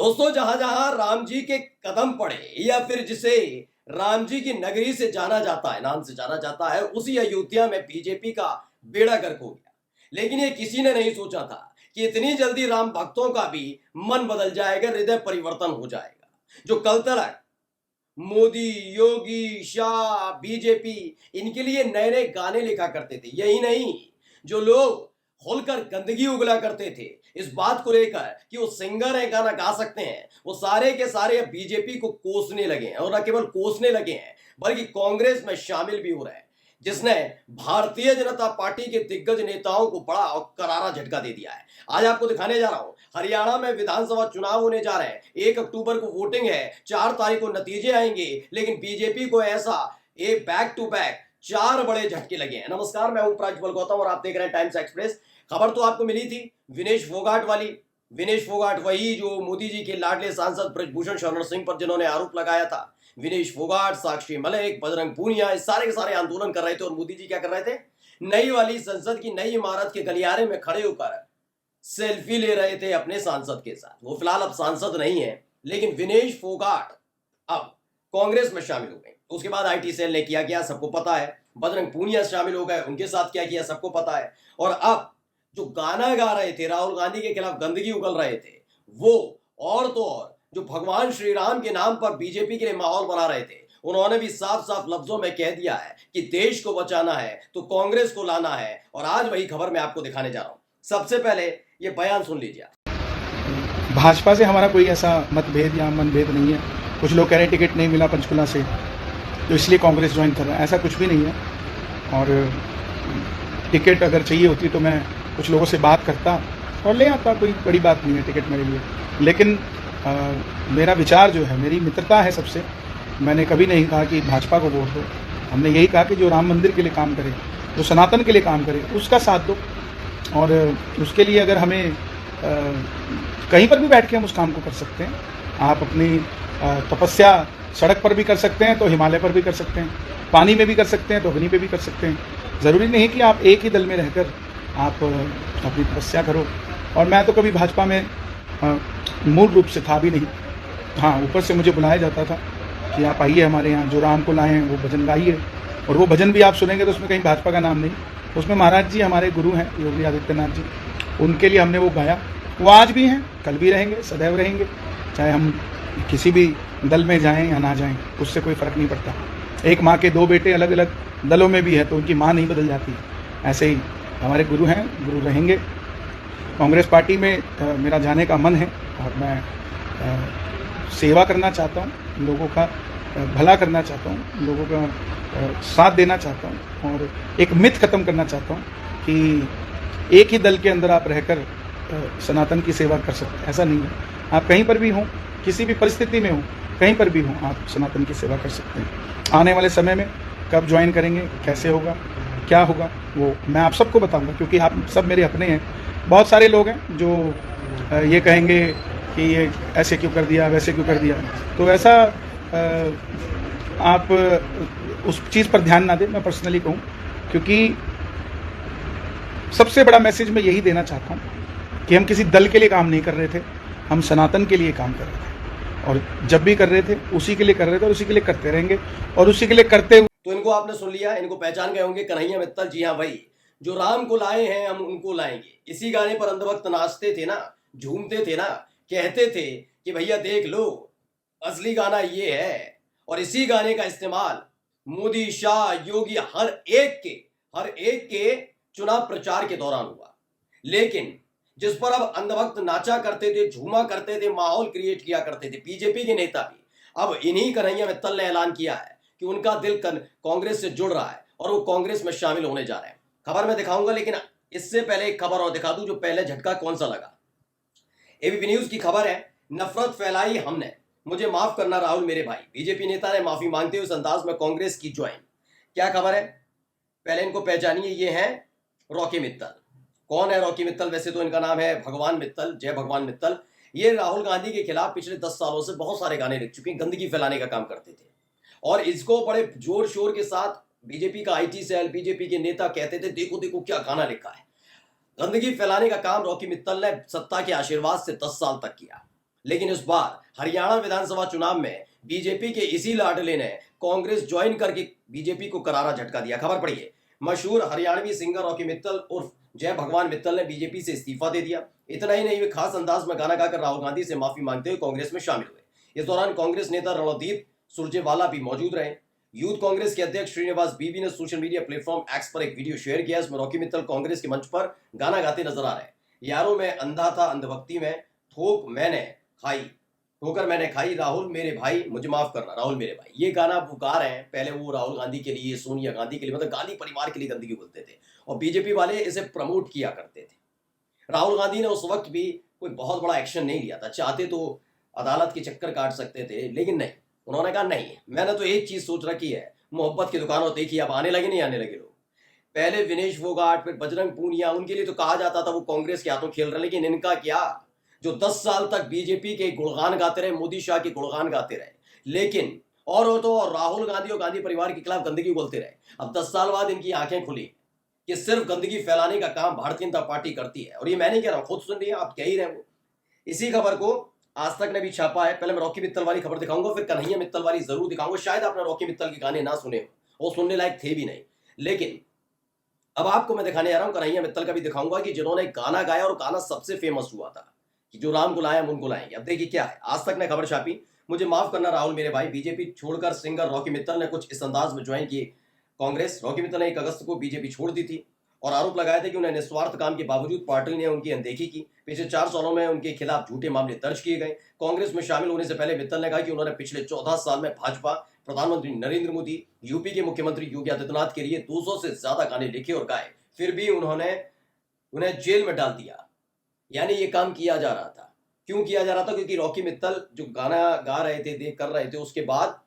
दोस्तों, जहां जहां राम जी के कदम पड़े या फिर जिसे राम जी की नगरी से जाना जाता है, नाम से जाना जाता है, उसी अयोध्या में बीजेपी का बेड़ा गर्क हो गया। लेकिन ये किसी ने नहीं सोचा था कि इतनी जल्दी राम भक्तों का भी मन बदल जाएगा, हृदय परिवर्तन हो जाएगा। जो कल तक मोदी, योगी, शाह, बीजेपी इनके लिए नए नए गाने लिखा करते थे, यही नहीं, जो लोग खोलकर गंदगी उगला करते थे इस बात को लेकर कि वो सिंगर है, गाना गा सकते हैं, वो सारे के सारे अब बीजेपी को कोसने लगे हैं। और न केवल कोसने लगे हैं बल्कि कांग्रेस में शामिल भी हो रहे हैं, जिसने भारतीय जनता पार्टी के दिग्गज नेताओं को बड़ा और करारा झटका दे दिया है। आज आपको दिखाने जा रहा हूं, हरियाणा में विधानसभा चुनाव होने जा रहे हैं। 1 अक्टूबर को वोटिंग है, 4 तारीख को नतीजे आएंगे, लेकिन बीजेपी को ऐसा ये बैक टू बैक 4 बड़े झटके लगे हैं। नमस्कार, मैं हूं प्रज्वल गौतम और आप देख रहे हैं टाइम्स एक्सप्रेस। खबर तो आपको मिली थी विनेश फोगाट वाली। विनेश फोगाट वही जो मोदी जी के लाडले सांसद ब्रजभूषण शरण सिंह पर जिन्होंने आरोप लगाया था। विनेश फोगाट, साक्षी मलिक, बजरंग पूनिया, इस सारे के सारे आंदोलन कर रहे थे और मोदी जी क्या कर रहे थे? नई वाली संसद की नई इमारत के गलियारे में खड़े होकर सेल्फी ले रहे थे अपने सांसद के साथ। वो फिलहाल अब सांसद नहीं है, लेकिन विनेश फोगाट अब कांग्रेस में शामिल हो गए। उसके बाद आईटी सेल ने किया सबको पता है। बजरंग पूनिया शामिल हो गए, उनके साथ क्या किया सबको पता है। और अब जो गाना गा रहे थे, राहुल गांधी के खिलाफ गंदगी उगल रहे थे, वो और तो और जो भगवान श्री राम के नाम पर बीजेपी के लिए माहौल बना रहे थे, उन्होंने भी साफ साफ लफ्जों में कह दिया है कि देश को बचाना है तो कांग्रेस को लाना है। और आज वही खबर मैं आपको दिखाने जा रहा हूं। सबसे पहले ये बयान सुन लीजिए। भाजपा से हमारा कोई ऐसा मतभेद या मनभेद नहीं है। कुछ लोग कह रहे हैं टिकट नहीं मिला पंचकुला से तो इसलिए कांग्रेस ज्वाइन कर रहा है, ऐसा कुछ भी नहीं है। और टिकट अगर चाहिए होती तो मैं कुछ लोगों से बात करता और ले आता, कोई बड़ी बात नहीं है टिकट मेरे लिए। लेकिन मेरा विचार जो है, मेरी मित्रता है सबसे। मैंने कभी नहीं कहा कि भाजपा को वोट दो। हमने यही कहा कि जो राम मंदिर के लिए काम करे, जो सनातन के लिए काम करे, उसका साथ दो। और उसके लिए अगर हमें कहीं पर भी बैठ के हम उस काम को कर सकते हैं। आप अपनी तपस्या सड़क पर भी कर सकते हैं तो हिमालय पर भी कर सकते हैं, पानी में भी कर सकते हैं तो अग्नि पे भी कर सकते हैं। ज़रूरी नहीं कि आप एक ही दल में रहकर आप अपनी तपस्या करो। और मैं तो कभी भाजपा में मूल रूप से था भी नहीं। हाँ, ऊपर से मुझे बुलाया जाता था कि आप आइए हमारे यहाँ, जो राम को लाए हैं वो भजन गाइए। और वो भजन भी आप सुनेंगे तो उसमें कहीं भाजपा का नाम नहीं, उसमें महाराज जी हमारे गुरु हैं योगी आदित्यनाथ जी, उनके लिए हमने वो गाया। वो आज भी हैं, कल भी रहेंगे, सदैव रहेंगे। चाहे हम किसी भी दल में जाएं या ना जाएं, उससे कोई फ़र्क नहीं पड़ता। एक माँ के 2 बेटे अलग अलग दलों में भी है तो उनकी माँ नहीं बदल जाती। ऐसे ही हमारे गुरु हैं, गुरु रहेंगे। कांग्रेस पार्टी में मेरा जाने का मन है और मैं सेवा करना चाहता हूँ, लोगों का भला करना चाहता हूँ, लोगों का साथ देना चाहता हूँ। और एक मिथ ख़त्म करना चाहता हूँ कि एक ही दल के अंदर आप रहकर सनातन की सेवा कर सकते हैं, ऐसा नहीं है। आप कहीं पर भी हों, किसी भी परिस्थिति में हों, कहीं पर भी हों, आप सनातन की सेवा कर सकते हैं। आने वाले समय में कब ज्वाइन करेंगे, कैसे होगा, क्या होगा, वो मैं आप सबको बताऊंगा, क्योंकि आप सब मेरे अपने हैं। बहुत सारे लोग हैं जो ये कहेंगे कि ये ऐसे क्यों कर दिया, वैसे क्यों कर दिया। तो ऐसा आप उस चीज़ पर ध्यान ना दें, मैं पर्सनली कहूँ। क्योंकि सबसे बड़ा मैसेज मैं यही देना चाहता हूँ कि हम किसी दल के लिए काम नहीं कर रहे थे, हम सनातन के लिए काम कर रहे थे। और जब भी कर रहे थे उसी के लिए कर रहे थे और उसी के लिए करते रहेंगे और उसी के लिए करते हुए। तो इनको आपने सुन लिया, इनको पहचान गए होंगे, कन्हैया मित्तल। जी हाँ भाई, जो राम को लाए हैं हम उनको लाएंगे। इसी गाने पर अंधभक्त नाचते थे ना, झूमते थे ना, कहते थे कि भैया देख लो असली गाना ये है। और इसी गाने का इस्तेमाल मोदी, शाह, योगी हर एक के चुनाव प्रचार के दौरान हुआ। लेकिन जिस पर अब अंधभक्त नाचा करते थे, झूमा करते थे, माहौल क्रिएट किया करते थे बीजेपी के नेता भी, अब इन्हीं कन्हैया मित्तल ने ऐलान किया है कि उनका दिल कांग्रेस से जुड़ रहा है और वो कांग्रेस में शामिल होने जा रहे हैं। खबर में दिखाऊंगा, लेकिन इससे पहले एक खबर और दिखा दूं। जो पहले झटका कौन सा लगा, एबीपी न्यूज की खबर है, नफरत फैलाई हमने, मुझे माफ करना राहुल मेरे भाई। बीजेपी नेता ने माफी मांगते हुए इस अंदाज में कांग्रेस की ज्वाइन। क्या खबर है, पहले इनको पहचानिए। ये है रॉकी मित्तल। कौन है रॉकी मित्तल? वैसे तो इनका नाम है भगवान मित्तल, जय भगवान मित्तल। ये राहुल गांधी के खिलाफ पिछले 10 सालों से बहुत सारे गाने लिख चुके हैं, गंदगी फैलाने का काम करते थे। और इसको बड़े जोर शोर के साथ बीजेपी का आईटी सेल, बीजेपी के नेता कहते थे देखो देखो क्या गाना लिखा है। गंदगी फैलाने का काम रॉकी मित्तल ने सत्ता के आशीर्वाद से 10 साल तक किया। लेकिन इस बार हरियाणा विधानसभा चुनाव में बीजेपी के इसी लाडले ने कांग्रेस ज्वाइन करके बीजेपी को करारा झटका दिया। खबर पढ़िए, मशहूर हरियाणवी सिंगर रॉकी मित्तल उर्फ जय भगवान मित्तल ने बीजेपी से इस्तीफा दे दिया। इतना ही नहीं, वे खास अंदाज में गाना गाकर राहुल गांधी से माफी मांगते हुए कांग्रेस में शामिल हुए। इस दौरान कांग्रेस नेता रणदीप सुरजेवाला भी मौजूद रहे। यूथ कांग्रेस के अध्यक्ष श्रीनिवास बीबी ने सोशल मीडिया प्लेटफॉर्म एक्स पर एक वीडियो शेयर किया। इसमें रॉकी मित्तल कांग्रेस के मंच पर गाना गाते नजर आ रहे हैं। यारों में अंधा था अंधभक्ति में, ठोकर मैंने खाई, राहुल मेरे भाई मुझे माफ करना, राहुल मेरे भाई। ये गाना वो गा रहे हैं। पहले वो राहुल गांधी के लिए, सोनिया गांधी के लिए, मतलब गांधी परिवार के लिए गंदगी बोलते थे और बीजेपी वाले इसे प्रमोट किया करते थे। राहुल गांधी ने उस वक्त भी कोई बहुत बड़ा एक्शन नहीं लिया था। चाहते तो अदालत के चक्कर काट सकते थे, लेकिन नहीं, उन्होंने कहा नहीं, मैंने तो एक चीज सोच रखी है, मोहब्बत की दुकान होती थी, अब आने लगे नहीं आने लगे लोग। पहले विनेश फोगाट, फिर बजरंग पूनिया, उनके लिए तो कहा जाता था वो कांग्रेस के हाथों खेल रहे, लेकिन इनका क्या, जो 10 साल तक बीजेपी के गुणगान गाते रहे, मोदी शाह के गुणगान गाते रहे, लेकिन और राहुल गांधी और गांधी परिवार के खिलाफ गंदगी बोलते रहे। अब 10 साल बाद इनकी आंखें खुली कि सिर्फ गंदगी फैलाने का काम भारतीय जनता पार्टी करती है। और ये मैं नहीं कह रहा हूं, खुद सुन रही है, आप कह ही रहे हो। इसी खबर को आज तक ने भी छापा है। पहले मैं रॉकी मित्तल वाली खबर दिखाऊंगा, फिर कन्हैया मित्तल वाली जरूर दिखाऊंगा। शायद आपने रॉकी मित्तल के गाने ना सुने हो, वो सुनने लायक थे भी नहीं, लेकिन अब आपको मैं दिखाने आ रहा हूं कन्हैया मित्तल का भी दिखाऊंगा कि जिन्होंने गाना गाया और गाना सबसे फेमस हुआ था कि जो राम को लाया हम उनको लाएंगे। अब देखिए क्या है, आज तक ने खबर छापी, मुझे माफ करना राहुल मेरे भाई, बीजेपी छोड़कर सिंगर रॉकी मित्तल ने कुछ इस अंदाज में ज्वाइन की कांग्रेस। रॉकी मित्तल ने 1 अगस्त को बीजेपी छोड़ दी थी और आरोप लगाया था कि उन्हें निस्वार्थ काम के बावजूद पार्टी ने उनकी अनदेखी की। पिछले 4 सालों में उनके खिलाफ झूठे मामले दर्ज किए गए। कांग्रेस में शामिल होने से पहले मित्तल ने कहा कि उन्होंने पिछले 14 साल में भाजपा, प्रधानमंत्री नरेंद्र मोदी, यूपी के मुख्यमंत्री योगी आदित्यनाथ के लिए 200 से ज्यादा गाने लिखे और गाए, फिर भी उन्हें जेल में डाल दिया। यानी ये काम किया जा रहा था। क्यों किया जा रहा था? क्योंकि रॉकी मित्तल जो गाना गा रहे थे, कर रहे थे, उसके बाद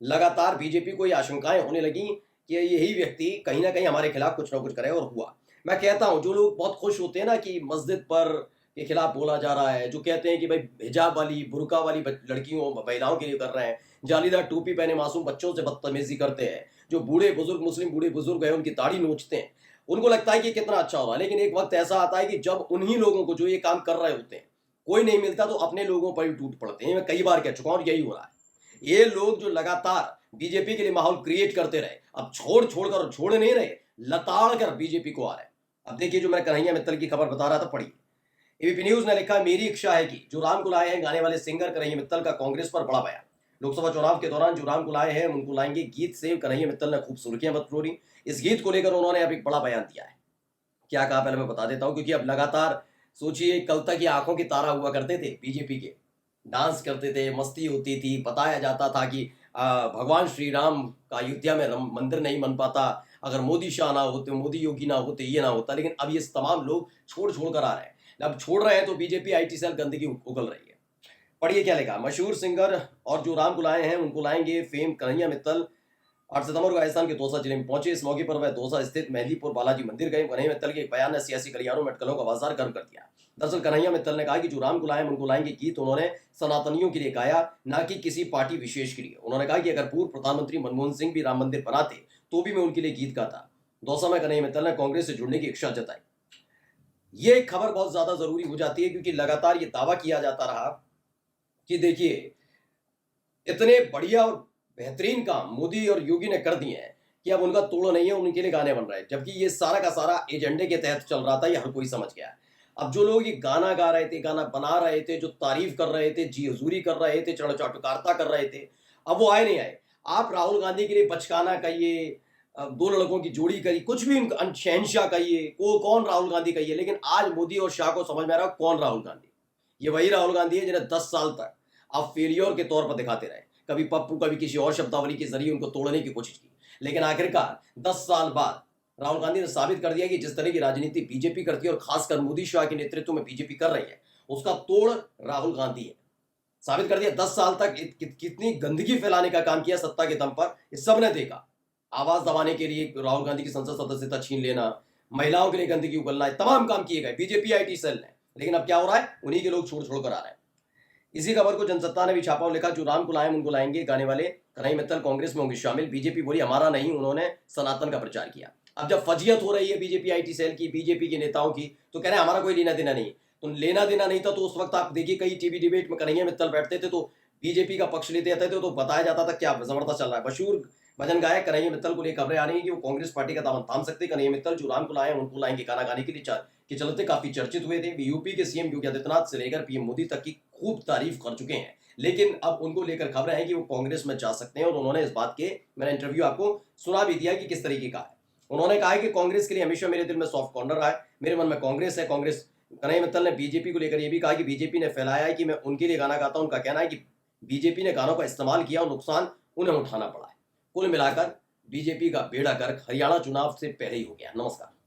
लगातार बीजेपी को ये आशंकाएं होने लगी कि यही व्यक्ति कहीं ना कहीं हमारे खिलाफ कुछ ना कुछ करे, और हुआ। मैं कहता हूं, जो लोग बहुत खुश होते हैं ना कि मस्जिद पर के खिलाफ बोला जा रहा है, जो कहते हैं कि भाई हिजाब वाली, बुर्का वाली लड़कियों, महिलाओं के लिए कर रहे हैं, जालीदार टोपी पहने मासूम बच्चों से बदतमीजी करते हैं, जो बूढ़े बुजुर्ग, मुस्लिम बूढ़े बुजुर्ग है, उनकी दाढ़ी नोचते हैं, उनको लगता है कि कितना अच्छा हो रहा है। लेकिन एक वक्त ऐसा आता है कि जब उन्हीं लोगों को जो ये काम कर रहे होते हैं कोई नहीं मिलता, तो अपने लोगों पर ही टूट पड़ते हैं। मैं कई बार कह चुका हूं, यही हो रहा है। ये लोग जो लगातार बीजेपी के लिए माहौल क्रिएट करते रहे, अब छोड़ नहीं रहे, लताड़ कर बीजेपी को आ रहे हैं। अब देखिए, जो मैं कन्हैया मित्तल की खबर बता रहा था, पढ़िए। एबीपी न्यूज ने लिखा, मेरी इच्छा है कि जो राम को लाए हैं गाने वाले सिंगर कन्हैया मित्तल का कांग्रेस पर बड़ा बयान। लोकसभा चुनाव के दौरान जो राम को लाए हैं उनको लाएंगे गीत से कन्हैया मित्तल ने खूब सुर्खियां बटोरी। इस गीत को लेकर उन्होंने अब एक बड़ा बयान दिया है। क्या कहा पहले मैं बता देता हूं, क्योंकि अब लगातार सोचिए, कल तक ये आंखों की तारा हुआ करते थे बीजेपी के, डांस करते थे, मस्ती होती थी, बताया जाता था कि भगवान श्री राम का अयोध्या में मंदिर नहीं बन पाता अगर मोदी शाह ना होते, मोदी योगी ना होते, ये ना होता। लेकिन अब ये तमाम लोग छोड़ कर आ रहे हैं। अब छोड़ रहे हैं तो बीजेपी आईटी सेल गंदगी उगल रही है। पढ़िए क्या लिखा, मशहूर सिंगर और जो राम को लाए हैं उनको लाएंगे फेम कन्हैया मित्तल 8 सितंबर को राजस्थान के दौसा जिले में पहुंचे। इस मौके पर वह दौसा स्थित मेहंदीपुर बालाजी मंदिर गए। कन्हैया मित्तल के एक बयान ने सियासी गलियारों में अटकलों का बाजार गर्म कर दिया। दरअसल कन्हैया मित्तल ने कहा कि जो राम को लाए उनको लाएंगे गीत उन्होंने सनातनियों के लिए गाया, ना कि किसी पार्टी विशेष के लिए। उन्होंने कहा कि अगर पूर्व प्रधानमंत्री मनमोहन सिंह भी राम मंदिर बनाते तो भी मैं उनके लिए गीत गाता। दौसा में कन्हैया मित्तल ने कांग्रेस से जुड़ने की इच्छा जताई। ये खबर बहुत ज्यादा जरूरी हो जाती है, क्योंकि लगातार ये दावा किया जाता रहा कि देखिए, इतने बढ़िया और बेहतरीन काम मोदी और योगी ने कर दिए हैं कि अब उनका तोड़ नहीं है, उनके लिए गाने बन रहे हैं। जबकि ये सारा का सारा एजेंडे के तहत चल रहा था, ये हर कोई समझ गया। अब जो लोग ये गाना गा रहे थे, गाना बना रहे थे, जो तारीफ कर रहे थे, जी हजूरी कर रहे थे, चढ़ चाटुकारिता कर रहे थे, अब वो आए नहीं आए। आप राहुल गांधी के लिए बचकाना कहिए, 2 लड़कों की जोड़ी कहिए, कुछ भी शहनशाह कहिए, कौन राहुल गांधी कहिए, लेकिन आज मोदी और शाह को समझ में आ रहा कौन राहुल गांधी। ये वही राहुल गांधी है जिन्हें 10 साल तक आप फेलियर के तौर पर दिखाते रहे, कभी पप्पू, कभी किसी और शब्दावली के जरिए उनको तोड़ने की कोशिश की। लेकिन आखिरकार 10 साल बाद राहुल गांधी ने साबित कर दिया कि जिस तरह की राजनीति बीजेपी करती है और खासकर मोदी शाह के नेतृत्व में बीजेपी कर रही है, उसका तोड़ राहुल गांधी है। साबित कर दिया 10 साल तक कितनी गंदगी फैलाने का काम किया सत्ता के दम पर, इस सबने देखा। आवाज दबाने के लिए राहुल गांधी की संसद सदस्यता छीन लेना, महिलाओं के लिए गंदगी उगलना, तमाम काम किए गए बीजेपी आईटी सेल ने। लेकिन अब क्या हो रहा है, उन्हीं के लोग छोड़ कर आ रहे हैं। इसी खबर को जनसत्ता ने भी छापा और लिखा, जो राम को लाए उनको लाएंगे गाने वाले कन्हैया मित्तल कांग्रेस में होंगे शामिल। बीजेपी बोली हमारा नहीं, उन्होंने सनातन का प्रचार किया। अब जब फजीयत हो रही है बीजेपी आईटी सेल की, बीजेपी के नेताओं की, तो कह रहे हैं हमारा कोई लेना देना नहीं। तो लेना देना नहीं था, तो उस वक्त आप देखिए कई टीवी डिबेट में कन्हैया मित्तल बैठते थे तो बीजेपी का पक्ष लेते आते थे, तो बताया जाता था क्या जबरदस्त चल रहा है। मशहूर भजन गायक कन्हैया मित्तल को लेकर खबरें आ रही हैं कि वो कांग्रेस पार्टी का दामन थाम सकते। कन्हैया मित्तल जो राम को लाए उनको लाएंगे गाना गाने के लिए के चलते काफी चर्चित हुए थे। यूपी के सीएम योगी आदित्यनाथ से लेकर पीएम मोदी तक की खूब तारीफ कर चुके हैं, लेकिन अब उनको लेकर खबरें हैं कि वो कांग्रेस में जा सकते हैं। और उन्होंने इस बात के, मैंने इंटरव्यू आपको सुना भी दिया कि किस तरीके का है। उन्होंने कहा है कि कांग्रेस के लिए हमेशा मेरे दिल में सॉफ्ट कॉर्नर रहा है, मेरे मन में कांग्रेस है। कांग्रेस कन्हैया मित्तल ने बीजेपी को लेकर यह भी कहा कि बीजेपी ने फैलाया है कि मैं उनके लिए गाना गाता हूं। उनका कहना है कि बीजेपी ने गानों का इस्तेमाल किया और नुकसान उन्हें उठाना पड़ा है। कुल मिलाकर बीजेपी का बेड़ा गर्क हरियाणा चुनाव से पहले ही हो गया। नमस्कार।